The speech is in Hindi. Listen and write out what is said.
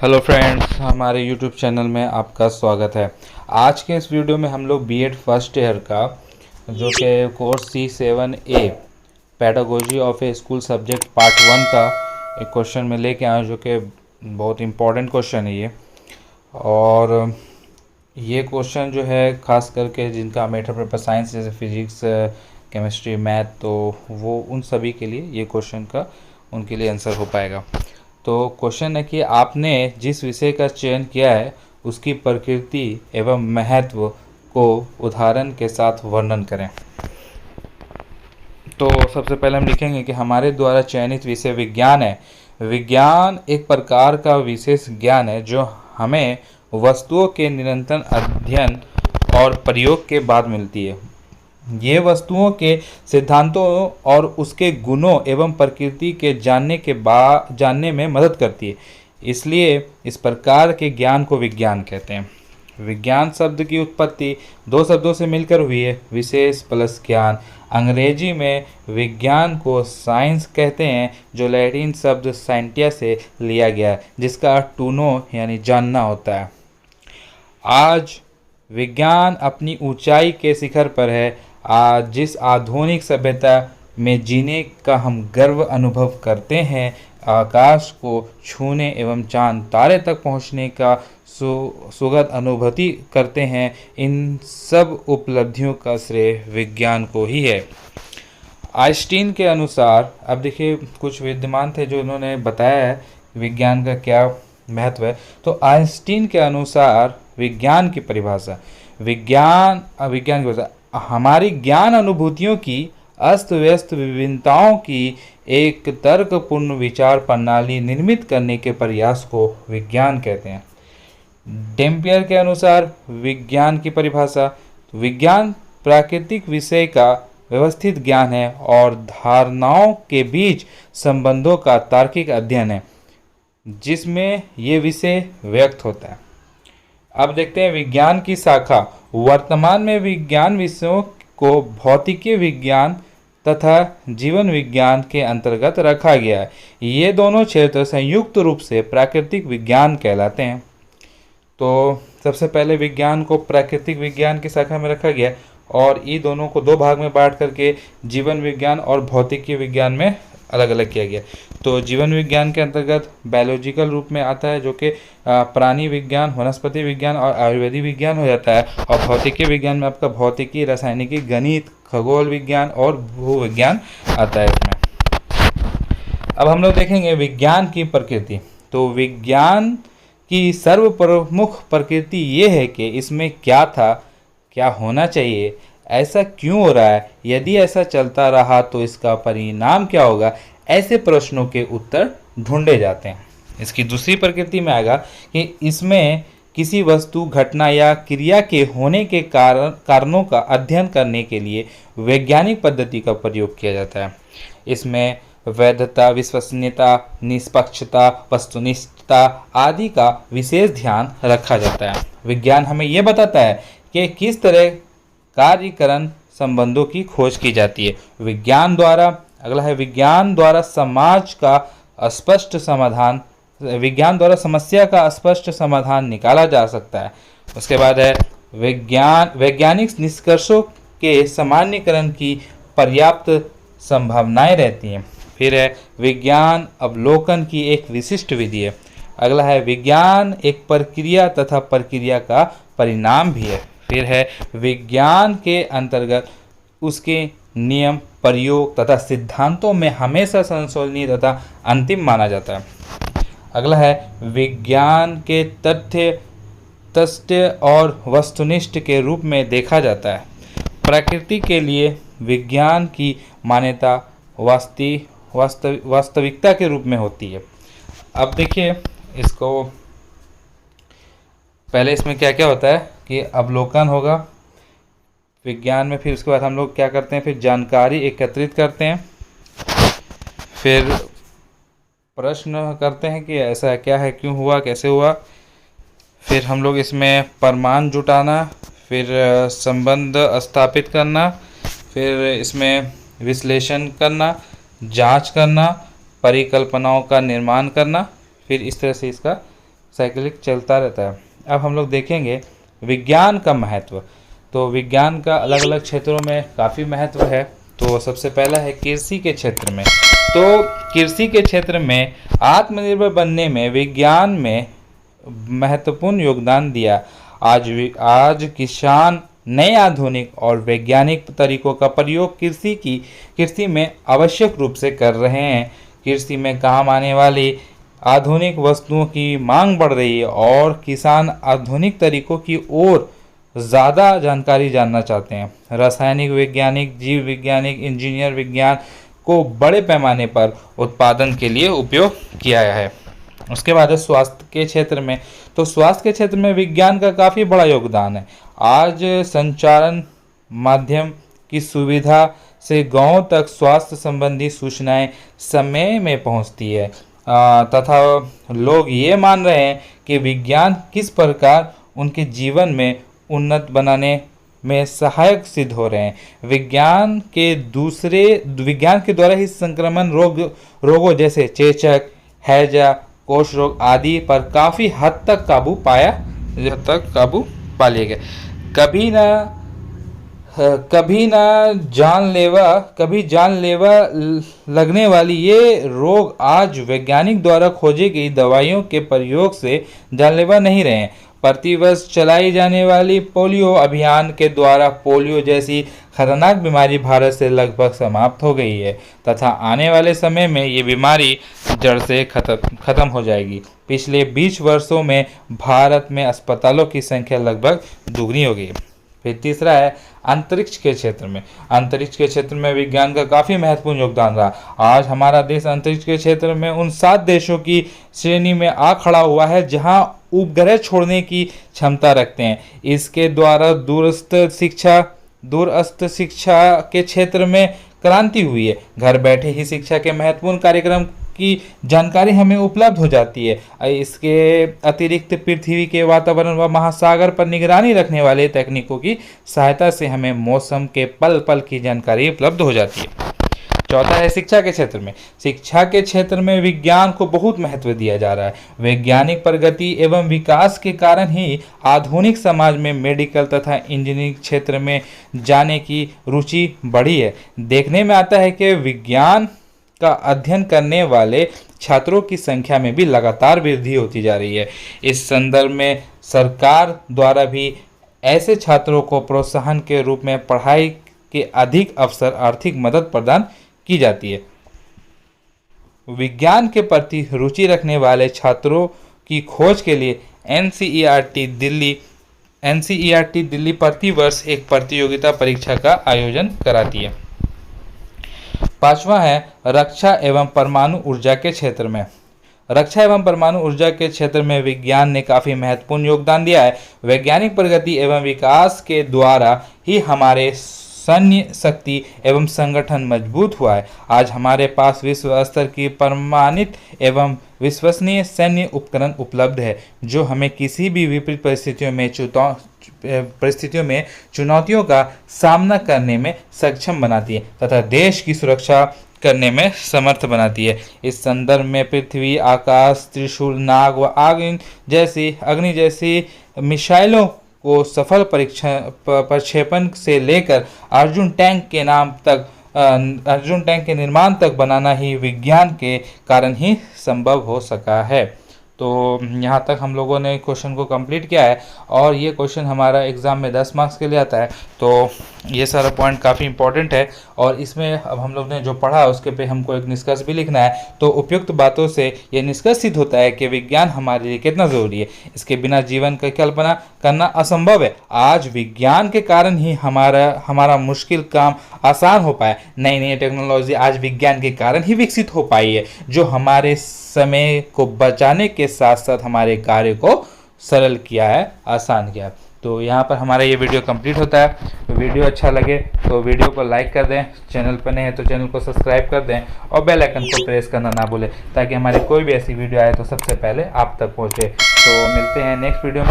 हेलो फ्रेंड्स, हमारे यूट्यूब चैनल में आपका स्वागत है। आज के इस वीडियो में हम लोग बीएड फर्स्ट ईयर का जो कि course C7A pedagogy of A school subject part 1 का एक क्वेश्चन में लेके आए, जो कि बहुत इम्पोर्टेंट क्वेश्चन है ये। और ये क्वेश्चन जो है खास करके जिनका मेजर पेपर साइंस जैसे फिजिक्स, केमिस्ट्री, मैथ, तो वो उन सभी के लिए ये क्वेश्चन का उनके लिए आंसर हो पाएगा। तो क्वेश्चन है कि आपने जिस विषय का चयन किया है उसकी प्रकृति एवं महत्व को उदाहरण के साथ वर्णन करें। तो सबसे पहले हम लिखेंगे कि हमारे द्वारा चयनित विषय विज्ञान है। विज्ञान एक प्रकार का विशेष ज्ञान है जो हमें वस्तुओं के निरंतर अध्ययन और प्रयोग के बाद मिलती है। ये वस्तुओं के सिद्धांतों और उसके गुणों एवं प्रकृति के जानने में मदद करती है। इसलिए इस प्रकार के ज्ञान को विज्ञान कहते हैं। विज्ञान शब्द की उत्पत्ति दो शब्दों से मिलकर हुई है, विशेष प्लस ज्ञान। अंग्रेजी में विज्ञान को साइंस कहते हैं, जो लैटिन शब्द साइंटिया से लिया गया है, जिसका अर्थ टू नो यानी जानना होता है। आज विज्ञान अपनी ऊंचाई के शिखर पर है। आज जिस आधुनिक सभ्यता में जीने का हम गर्व अनुभव करते हैं, आकाश को छूने एवं चांद तारे तक पहुंचने का सुखद अनुभूति करते हैं, इन सब उपलब्धियों का श्रेय विज्ञान को ही है। आइंस्टीन के अनुसार, अब देखिए कुछ विद्वान थे जो उन्होंने बताया है विज्ञान का क्या महत्व है। तो आइंस्टीन के अनुसार विज्ञान की परिभाषा, विज्ञान की परिभाषा हमारी ज्ञान अनुभूतियों की अस्त व्यस्त विभिन्नताओं की एक तर्कपूर्ण विचार प्रणाली निर्मित करने के प्रयास को विज्ञान कहते हैं। डेम्पियर के अनुसार विज्ञान की परिभाषा, विज्ञान प्राकृतिक विषय का व्यवस्थित ज्ञान है और धारणाओं के बीच संबंधों का तार्किक अध्ययन है, जिसमें ये विषय व्यक्त होता है। अब देखते हैं विज्ञान की शाखा। वर्तमान में विज्ञान विषयों को भौतिकी विज्ञान तथा जीवन विज्ञान के अंतर्गत रखा गया है। ये दोनों क्षेत्र संयुक्त रूप से प्राकृतिक विज्ञान कहलाते हैं। तो सबसे पहले विज्ञान को प्राकृतिक विज्ञान की शाखा में रखा गया और ये दोनों को दो भाग में बांट करके जीवन विज्ञान और भौतिकी विज्ञान में अलग अलग किया गया। तो जीवन विज्ञान के अंतर्गत बायोलॉजिकल रूप में आता है, जो कि प्राणी विज्ञान, वनस्पति विज्ञान और आयुर्वेदिक विज्ञान हो जाता है। और भौतिकी विज्ञान में आपका भौतिकी, रासायनिकी, गणित, खगोल विज्ञान और भूविज्ञान आता है इसमें। अब हम लोग देखेंगे विज्ञान की प्रकृति। तो विज्ञान की सर्वप्रमुख प्रकृति ये है कि इसमें क्या था, क्या होना चाहिए, ऐसा क्यों हो रहा है, यदि ऐसा चलता रहा तो इसका परिणाम क्या होगा, ऐसे प्रश्नों के उत्तर ढूंढे जाते हैं। इसकी दूसरी प्रकृति में आएगा कि इसमें किसी वस्तु, घटना या क्रिया के होने के कारणों का अध्ययन करने के लिए वैज्ञानिक पद्धति का प्रयोग किया जाता है। इसमें वैधता, विश्वसनीयता, निष्पक्षता, वस्तुनिष्ठता आदि का विशेष ध्यान रखा जाता है। विज्ञान हमें यह बताता है कि किस तरह कार्यकरण संबंधों की खोज की जाती है। विज्ञान द्वारा, अगला है विज्ञान द्वारा समाज का स्पष्ट समाधान, विज्ञान द्वारा समस्या का स्पष्ट समाधान निकाला जा सकता है। उसके बाद है वैज्ञानिक निष्कर्षों के सामान्यीकरण की पर्याप्त संभावनाएं रहती हैं। फिर है विज्ञान अवलोकन की एक विशिष्ट विधि है। अगला है विज्ञान एक प्रक्रिया तथा प्रक्रिया का परिणाम भी है। फिर है विज्ञान के अंतर्गत उसके नियम, प्रयोग तथा सिद्धांतों में हमेशा संशोधनीय तथा अंतिम माना जाता है। अगला है विज्ञान के तथ्य और वस्तुनिष्ठ के रूप में देखा जाता है। प्रकृति के लिए विज्ञान की मान्यता वास्तविकता के रूप में होती है। अब देखिए इसको, पहले इसमें क्या क्या होता है कि अवलोकन होगा विज्ञान में, फिर उसके बाद हम लोग क्या करते हैं, फिर जानकारी एकत्रित करते हैं, फिर प्रश्न करते हैं कि ऐसा क्या है, क्यों हुआ, कैसे हुआ, फिर हम लोग इसमें प्रमाण जुटाना, फिर संबंध स्थापित करना, फिर इसमें विश्लेषण करना, जांच करना, परिकल्पनाओं का निर्माण करना, फिर इस तरह से इसका साइक्लिक चलता रहता है। अब हम लोग देखेंगे विज्ञान का महत्व। तो विज्ञान का अलग अलग क्षेत्रों में काफ़ी महत्व है। तो सबसे पहला है कृषि के क्षेत्र में। तो कृषि के क्षेत्र में आत्मनिर्भर बनने में विज्ञान में महत्वपूर्ण योगदान दिया। आज किसान नए आधुनिक और वैज्ञानिक तरीकों का प्रयोग कृषि में आवश्यक रूप से कर रहे हैं। कृषि में काम आने वाली आधुनिक वस्तुओं की मांग बढ़ रही है और किसान आधुनिक तरीकों की ओर ज़्यादा जानकारी जानना चाहते हैं। रासायनिक वैज्ञानिक, जीव वैज्ञानिक, इंजीनियर विज्ञान को बड़े पैमाने पर उत्पादन के लिए उपयोग किया है। उसके बाद है स्वास्थ्य के क्षेत्र में। तो स्वास्थ्य के क्षेत्र में विज्ञान का काफ़ी बड़ा योगदान है। आज संचारण माध्यम की सुविधा से गांव तक स्वास्थ्य संबंधी सूचनाएं समय में पहुंचती है तथा लोग ये मान रहे हैं कि विज्ञान किस प्रकार उनके जीवन में उन्नत बनाने में सहायक सिद्ध हो रहे हैं। विज्ञान के द्वारा ही संक्रमण रोगों जैसे चेचक, हैजा, कोष रोग आदि पर काफ़ी हद तक काबू पा लिया गया। कभी जानलेवा लगने वाली ये रोग आज वैज्ञानिक द्वारा खोजी गई दवाइयों के प्रयोग से जानलेवा नहीं रहे हैं। प्रतिवर्ष चलाई जाने वाली पोलियो अभियान के द्वारा पोलियो जैसी खतरनाक बीमारी भारत से लगभग समाप्त हो गई है तथा आने वाले समय में ये बीमारी जड़ से खत्म हो जाएगी। पिछले 20 वर्षों में भारत में अस्पतालों की संख्या लगभग दुगनी हो गई। फिर तीसरा है अंतरिक्ष के क्षेत्र में। अंतरिक्ष के क्षेत्र में विज्ञान का काफ़ी महत्वपूर्ण योगदान रहा। आज हमारा देश अंतरिक्ष के क्षेत्र में उन 7 देशों की श्रेणी में आ खड़ा हुआ है जहां उपग्रह छोड़ने की क्षमता रखते हैं। इसके द्वारा दूरस्थ शिक्षा के क्षेत्र में क्रांति हुई है। घर बैठे ही शिक्षा के महत्वपूर्ण कार्यक्रम की जानकारी हमें उपलब्ध हो जाती है। इसके अतिरिक्त पृथ्वी के वातावरण व महासागर पर निगरानी रखने वाले तकनीकों की सहायता से हमें मौसम के पल पल की जानकारी उपलब्ध हो जाती है। चौथा है शिक्षा के क्षेत्र में। शिक्षा के क्षेत्र में विज्ञान को बहुत महत्व दिया जा रहा है। वैज्ञानिक प्रगति एवं विकास के कारण ही आधुनिक समाज में मेडिकल तथा इंजीनियरिंग क्षेत्र में जाने की रुचि बढ़ी है। देखने में आता है कि विज्ञान का अध्ययन करने वाले छात्रों की संख्या में भी लगातार वृद्धि होती जा रही है। इस संदर्भ में सरकार द्वारा भी ऐसे छात्रों को प्रोत्साहन के रूप में पढ़ाई के अधिक अवसर, आर्थिक मदद प्रदान की जाती है। विज्ञान के प्रति रुचि रखने वाले छात्रों की खोज के लिए एनसीईआरटी दिल्ली प्रतिवर्ष एक प्रतियोगिता परीक्षा का आयोजन कराती है। पांचवा है रक्षा एवं परमाणु ऊर्जा के क्षेत्र में। रक्षा एवं परमाणु ऊर्जा के क्षेत्र में विज्ञान ने काफ़ी महत्वपूर्ण योगदान दिया है। वैज्ञानिक प्रगति एवं विकास के द्वारा ही हमारे सैन्य शक्ति एवं संगठन मजबूत हुआ है। आज हमारे पास विश्व स्तर की प्रमाणित एवं विश्वसनीय सैन्य उपकरण उपलब्ध है जो हमें किसी भी विपरीत परिस्थितियों में चुनौतियों का सामना करने में सक्षम बनाती है तथा देश की सुरक्षा करने में समर्थ बनाती है। इस संदर्भ में पृथ्वी, आकाश, त्रिशूल, नाग व अग्नि जैसी मिसाइलों को सफल प्रक्षेपण से लेकर अर्जुन टैंक के निर्माण तक बनाना ही विज्ञान के कारण ही संभव हो सका है। तो यहाँ तक हम लोगों ने क्वेश्चन को कंप्लीट किया है और ये क्वेश्चन हमारा एग्ज़ाम में 10 मार्क्स के लिए आता है। तो ये सारा पॉइंट काफ़ी इंपॉर्टेंट है और इसमें अब हम लोग ने जो पढ़ा उसके पे हमको एक निष्कर्ष भी लिखना है। तो उपयुक्त बातों से ये निष्कर्ष सिद्ध होता है कि विज्ञान हमारे लिए कितना ज़रूरी है। इसके बिना जीवन की कल्पना करना असंभव है। आज विज्ञान के कारण ही हमारा मुश्किल काम आसान हो पाया। नई नई टेक्नोलॉजी आज विज्ञान के कारण ही विकसित हो पाई है जो हमारे समय को बचाने के साथ साथ हमारे कार्य को सरल किया है, आसान किया है। तो यहाँ पर हमारा ये वीडियो कंप्लीट होता है। तो वीडियो अच्छा लगे तो वीडियो को लाइक कर दें, चैनल पर नए हैं तो चैनल को सब्सक्राइब कर दें और बेल आइकन को प्रेस करना ना भूलें ताकि हमारी कोई भी ऐसी वीडियो आए तो सबसे पहले आप तक पहुँचे। तो मिलते हैं नेक्स्ट वीडियो में।